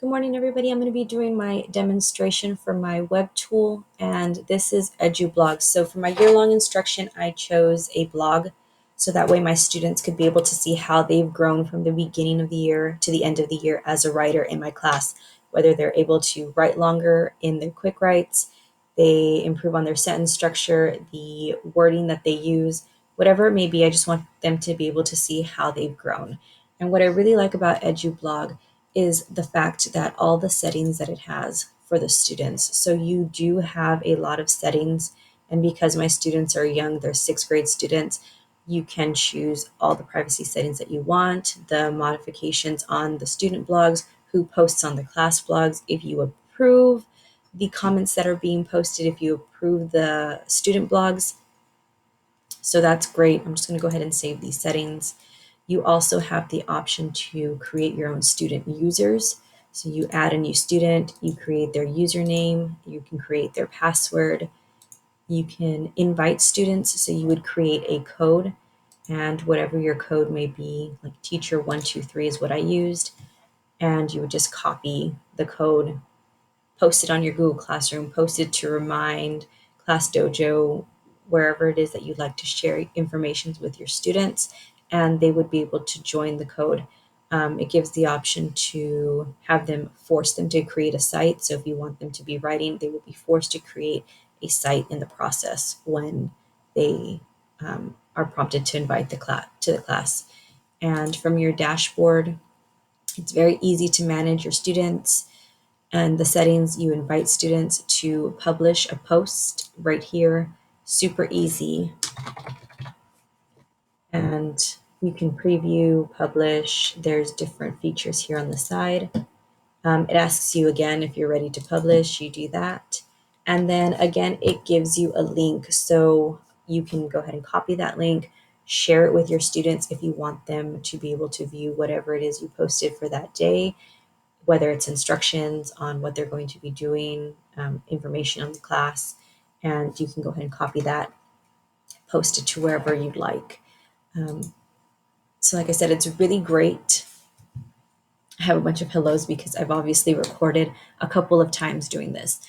Good morning, everybody. I'm going to be doing my demonstration for my web tool, and this is Edublog. So for my year-long instruction, I chose a blog so that way my students could be able to see how they've grown from the beginning of the year to the end of the year as a writer in my class, whether they're able to write longer in their quick writes, they improve on their sentence structure, the wording that they use, whatever it may be. I just want them to be able to see how they've grown. And what I really like about Edublog is the fact that all the settings that it has for the students. So you do have a lot of settings. And because my students are young, they're sixth grade students, you can choose all the privacy settings that you want, the modifications on the student blogs, who posts on the class blogs, if you approve the comments that are being posted, if you approve the student blogs. So that's great. I'm just going to go ahead and save these settings. You also have the option to create your own student users. So you add a new student, you create their username, you can create their password, you can invite students. So you would create a code, and whatever your code may be, like teacher 123 is what I used, and you would just copy the code, post it on your Google Classroom, post it to Remind, Class Dojo, wherever it is that you'd like to share information with your students, and they would be able to join the code. It gives the option to have them force them to create a site. So if you want them to be writing, they will be forced to create a site in the process when they are prompted to invite the class to the class. And from your dashboard, it's very easy to manage your students and the settings. You invite students to publish a post right here, super easy. And you can preview, publish. There's different features here on the side. It asks you again if you're ready to publish, you do that. And then again, it gives you a link. So you can go ahead and copy that link, share it with your students if you want them to be able to view whatever it is you posted for that day, whether it's instructions on what they're going to be doing, information on the class, and you can go ahead and copy that, post it to wherever you'd like. Um, so like I said, it's really great. I have a bunch of hellos because I've obviously recorded a couple of times doing this,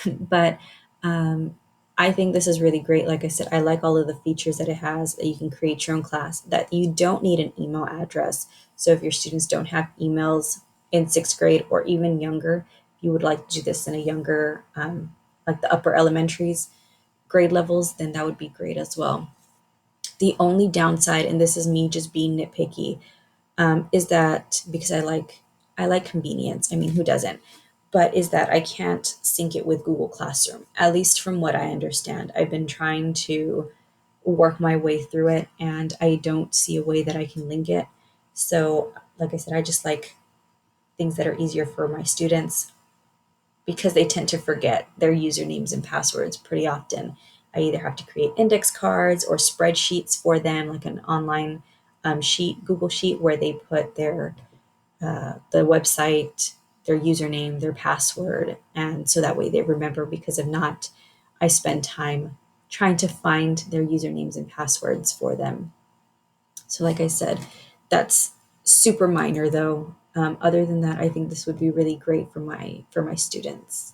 but I think this is really great. Like I said, I like all of the features that it has, that you can create your own class, that you don't need an email address. So if your students don't have emails in sixth grade or even younger, if you would like to do this in a younger, like the upper elementaries grade levels, then that would be great as well. The only downside, and this is me just being nitpicky, is that because I like convenience. I mean, who doesn't? But is that I can't sync it with Google Classroom, at least from what I understand. I've been trying to work my way through it, and I don't see a way that I can link it. So, like I said, I just like things that are easier for my students because they tend to forget their usernames and passwords pretty often. I either have to create index cards or spreadsheets for them, like an online sheet, Google Sheet, where they put the website, their username, their password, and so that way they remember. Because if not, I spend time trying to find their usernames and passwords for them. So, like I said, that's super minor though. Other than that, I think this would be really great for my students.